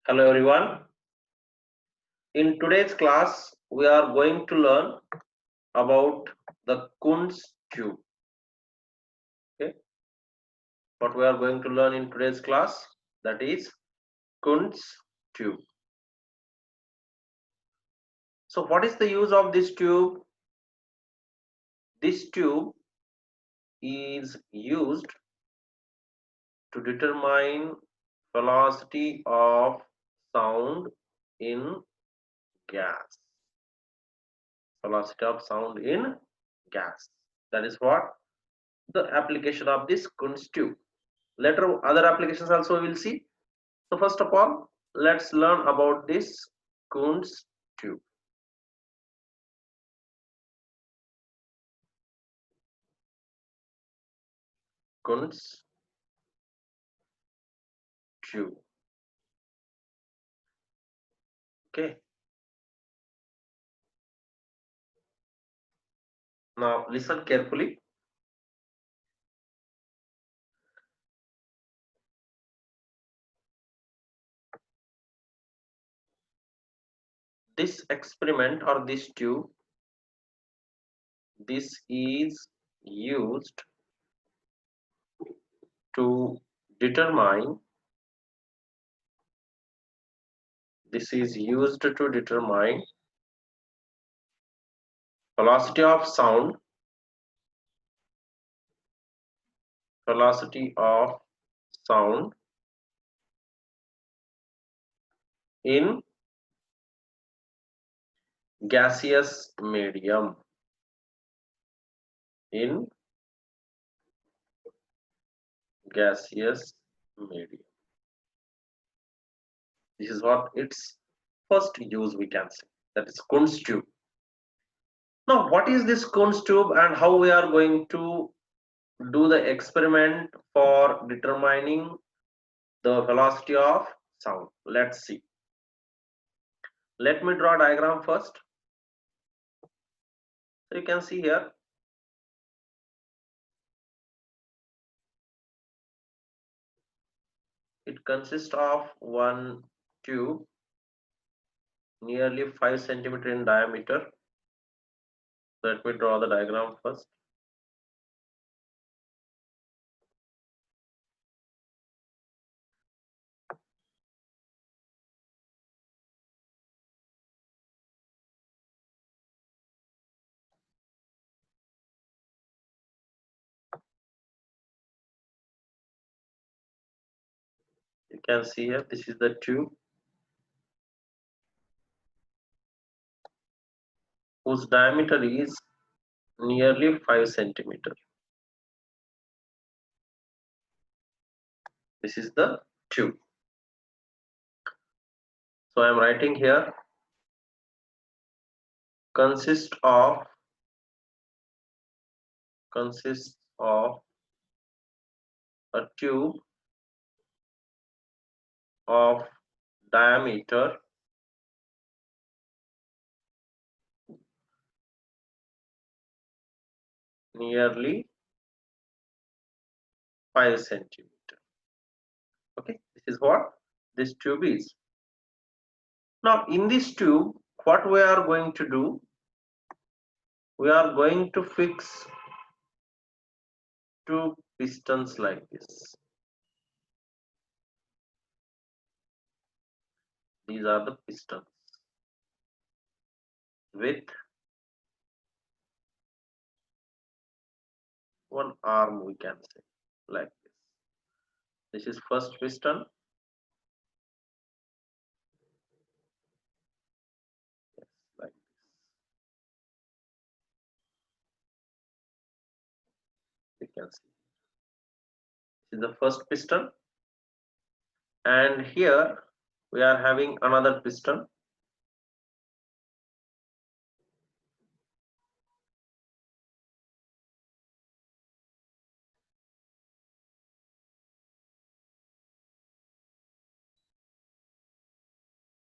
Hello everyone. In today's class, we are going to learn about the Kunz tube. Okay, what we are going to learn in today's class, that is Kunz tube. So, what is the use of this tube? This tube is used to determine velocity of sound in gas. Velocity of sound in gas. That is what the application of this Kunz tube. Later other applications also we will see. So first of all, let's learn about this Kunz tube. Kunz tube. Okay. Now listen carefully. This experiment or this tube, this is used to determine velocity of sound in gaseous medium. In gaseous medium. This is what its first use we can say, that is Kunz tube. Now what is this Kunz tube and how we are going to do the experiment for determining the velocity of sound? Let's see. Let me draw a diagram first. So you can see here, it consists of one tube nearly 5 centimeter in diameter. Let me draw the diagram first. You can see here, this is the tube whose diameter is nearly 5 centimeter. This is the tube. So I am writing here, consists of a tube of diameter nearly 5 centimeter. Okay, this is what this tube is. Now in this tube, what we are going to do, we are going to fix two pistons like this. These are the pistons with one arm, we can say, like this. This is first piston. Yes, like this. You can see. This is the first piston. And here we are having another piston.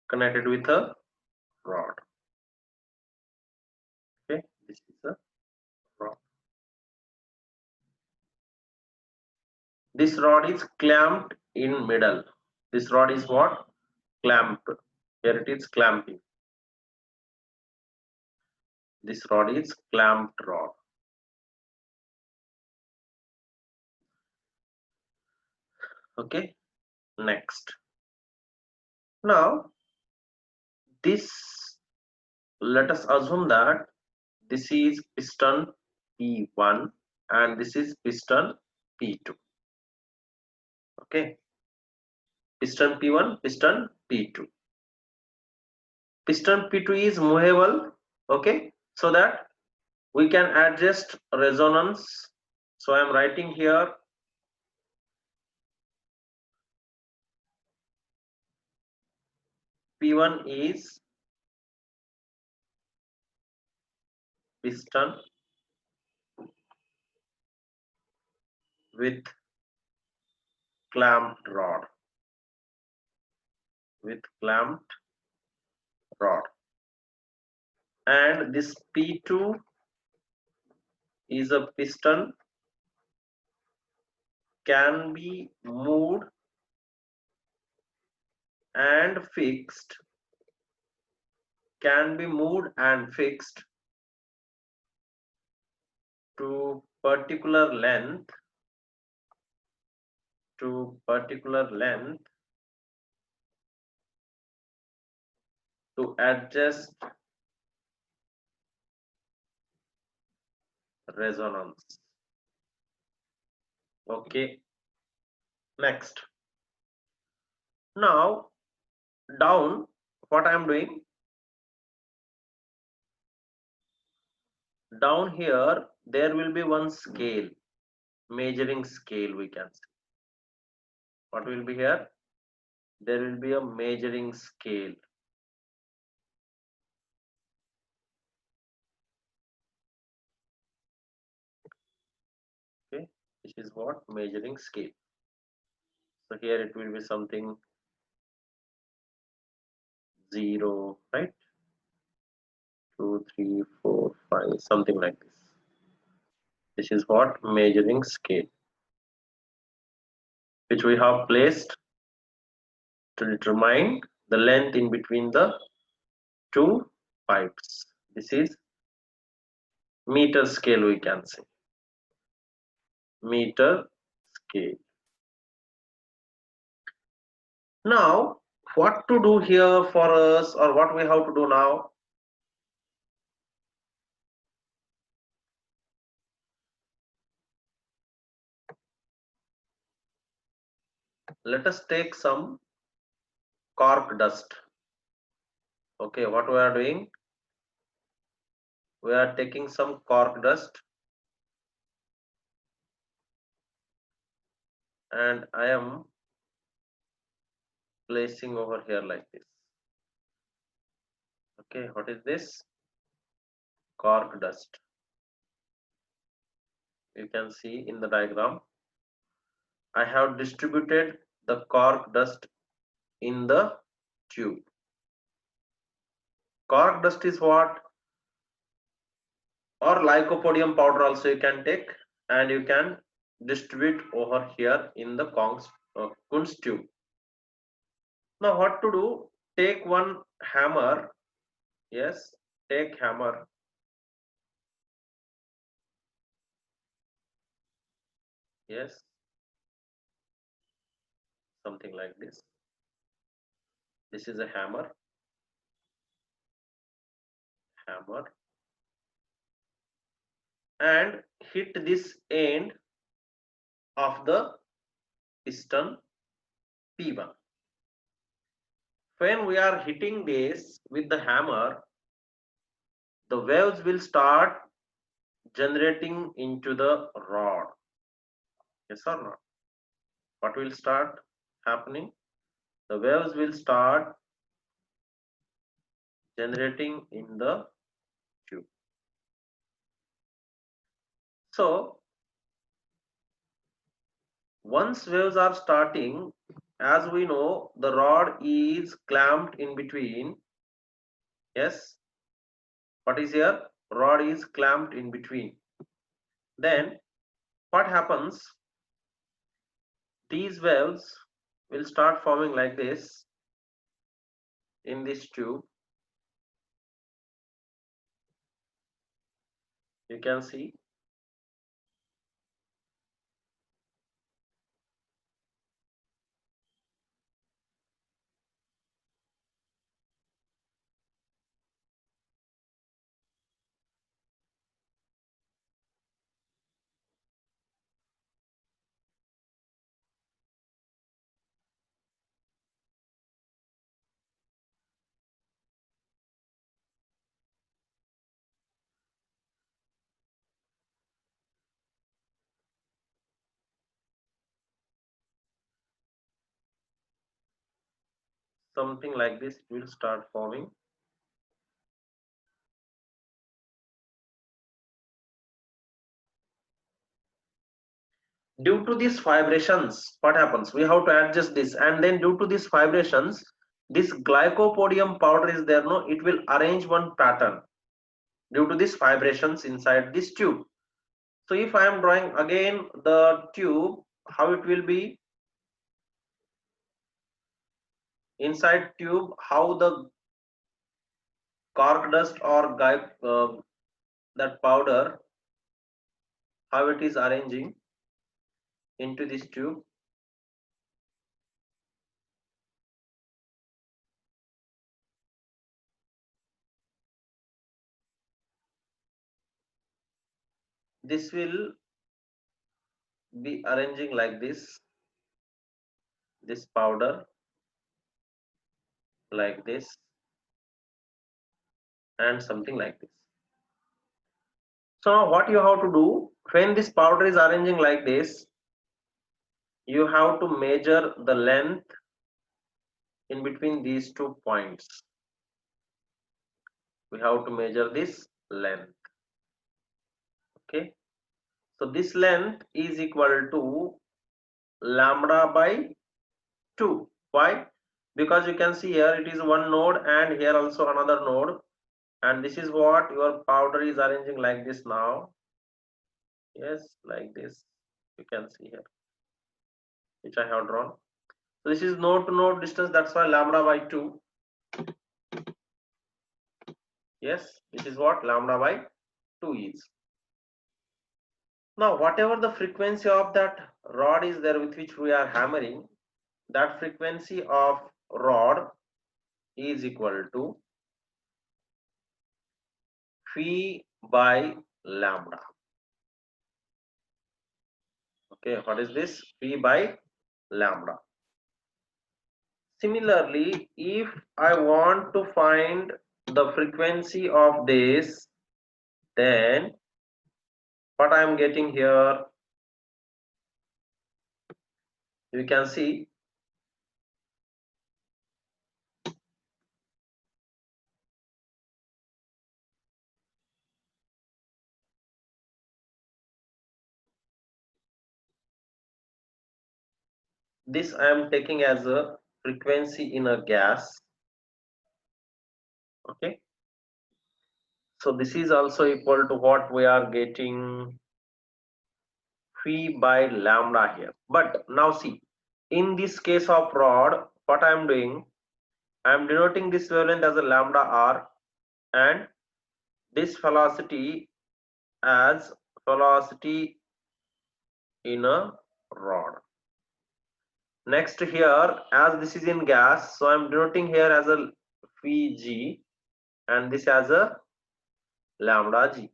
Connected with a rod. Okay, this is a rod. This rod is clamped in middle. This rod is what? clamp. Here it is clamping. This rod is clamped rod. Okay, next. Now this, let us assume that this is piston P1 and this is piston P2. Okay, piston P1, piston P2. Piston P2 is movable. Okay, so that we can adjust resonance. So I am writing here P1 is piston with clamped rod, and this P2 is a piston, can be moved and fixed, to particular length, to adjust resonance. Okay, next. Now down, what I am doing, down here there will be one scale, measuring scale, we can say. What will be here? There will be a measuring scale. Okay, this is what measuring scale. So here it will be something 0, right? 2, 3, 4, 5, something like this. This is what measuring scale, which we have placed to determine the length in between the two pipes. This is meter scale, we can say. Meter scale. Now, what to do here for us, or what we have to do now? Let us take some cork dust. Okay, what we are doing? We are taking some cork dust, and I am placing over here like this. Okay, what is this? Cork dust. You can see in the diagram, I have distributed the cork dust in the tube. Cork dust is what? Or lycopodium powder also you can take, and you can distribute over here in the Kunst tube. Now what to do? Take one hammer. Yes, take hammer. Yes, something like this. This is a hammer. And hit this end of the piston P1. When we are hitting this with the hammer, the waves will start generating into the rod. Yes or not? What will start happening? The waves will start generating in the tube. So once waves are starting, as we know, the rod is clamped in between. Yes, what is here? Rod is clamped in between. Then what happens? These waves will start forming like this. in this tube. You can see something like this will start forming. Due to these vibrations, what happens? We have to adjust this, and then due to these vibrations, this glycopodium powder is there, no, it will arrange one pattern due to these vibrations inside this tube. So if I am drawing again the tube, how it will be inside tube, how the cork dust or that powder, how it is arranging into this tube. This will be arranging like this powder like this, and something like this. So now what you have to do, when this powder is arranging like this, you have to measure the length in between these 2 points. We have to measure this length. Okay, so this length is equal to lambda by 2. Why? Because you can see here it is one node and here also another node, and this is what your powder is arranging like this now. Yes, like this you can see here, which I have drawn. So this is node to node distance, that's why lambda by 2. Yes, this is what lambda by 2 is. Now whatever the frequency of that rod is there with which we are hammering, that frequency of rod is equal to phi by lambda. Okay, what is this? Phi by lambda. Similarly, if I want to find the frequency of this, then what I am getting here, you can see this I am taking as a frequency in a gas. Okay, so this is also equal to what we are getting, phi by lambda here. But now see, in this case of rod, what I am doing, I am denoting this wavelength as a lambda r and this velocity as velocity in a rod. Next here, as this is in gas, so I am denoting here as a phi g and this as a lambda g.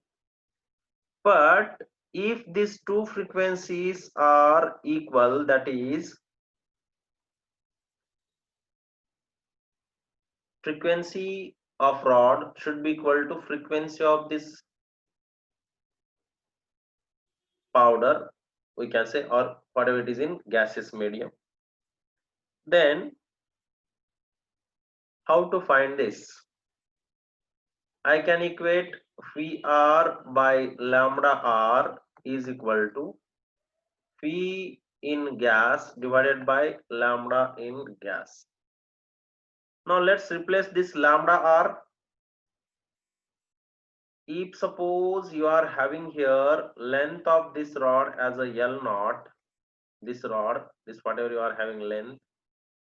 But if these two frequencies are equal, that is frequency of rod should be equal to frequency of this powder, we can say, or whatever it is in gaseous medium. Then how to find this? I can equate phi r by lambda r is equal to phi in gas divided by lambda in gas. Now let's replace this lambda r. If suppose you are having here length of this rod as a L naught, this rod, this whatever you are having length,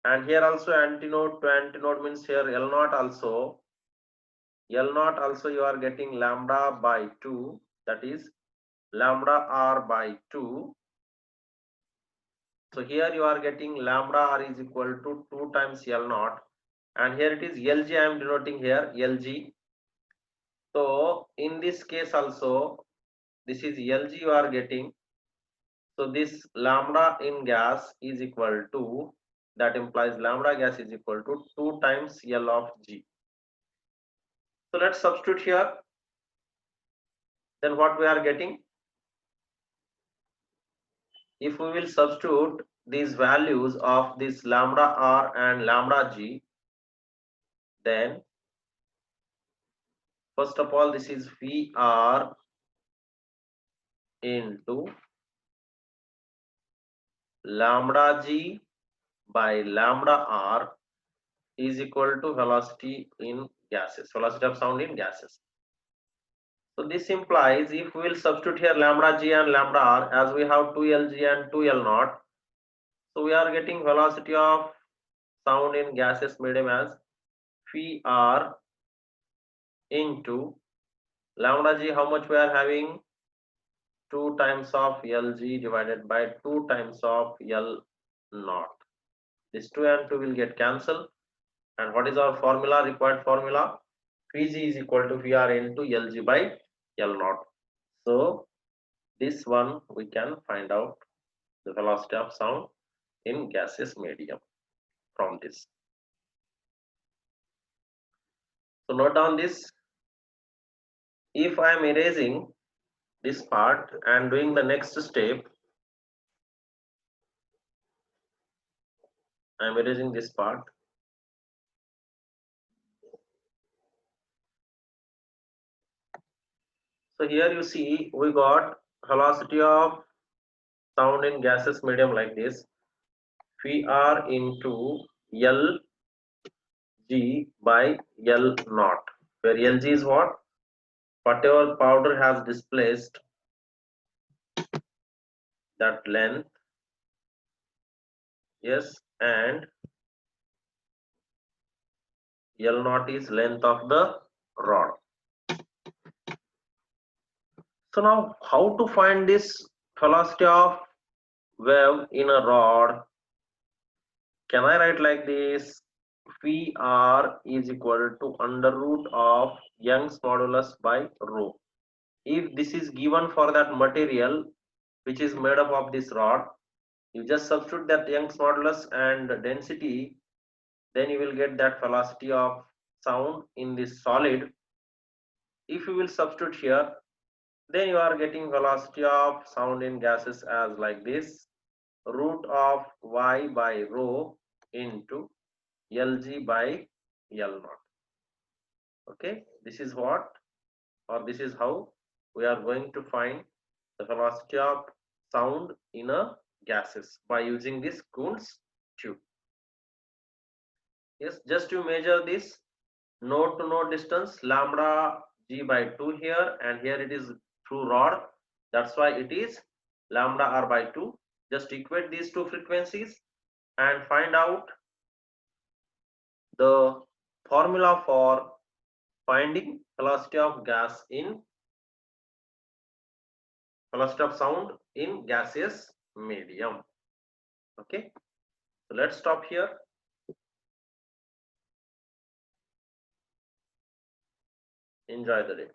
And here also antinode to antinode means here L naught also. L naught also you are getting lambda by 2, that is lambda r by 2. So here you are getting lambda r is equal to 2 times L naught, and here it is Lg, I am denoting here Lg. So in this case also this is Lg you are getting. So this lambda in gas is equal to, that implies lambda gas is equal to 2 times L of G. So let's substitute here. Then what we are getting? If we will substitute these values of this lambda r and lambda g, then first of all this is Vr into lambda g by lambda r is equal to velocity in gases, velocity of sound in gases. So this implies if we will substitute here lambda g and lambda r, as we have 2Lg and 2L naught, so we are getting velocity of sound in gaseous medium as Vr into lambda g, how much we are having? 2 times of Lg divided by 2 times of L naught. This 2 and 2 will get cancelled. And what is our formula, required formula? Vg is equal to Vr into Lg by L naught. So this one we can find out the velocity of sound in gaseous medium from this. So note down this. If I am erasing this part and doing the next step, I am erasing this part. So here you see we got velocity of sound in gaseous medium like this. Vr into Lg by L naught, where Lg is what? Whatever powder has displaced, that length, yes, and L naught is length of the rod. So now how to find this velocity of wave in a rod? Can I write like this? Vr is equal to under root of Young's modulus by rho. If this is given for that material which is made up of this rod, you just substitute that Young's modulus and density, then you will get that velocity of sound in this solid. If you will substitute here, then you are getting velocity of sound in gases as like this, root of y by rho into Lg by L naught. Okay, this is what, or this is how we are going to find the velocity of sound in a gases by using this Coon's tube. Yes, just to measure this node to node distance, lambda g by 2 here, and here it is through rod, that's why it is lambda r by 2. Just equate these two frequencies and find out the formula for finding velocity of gas in velocity of sound in gaseous medium. Okay, so let's stop here. Enjoy the day.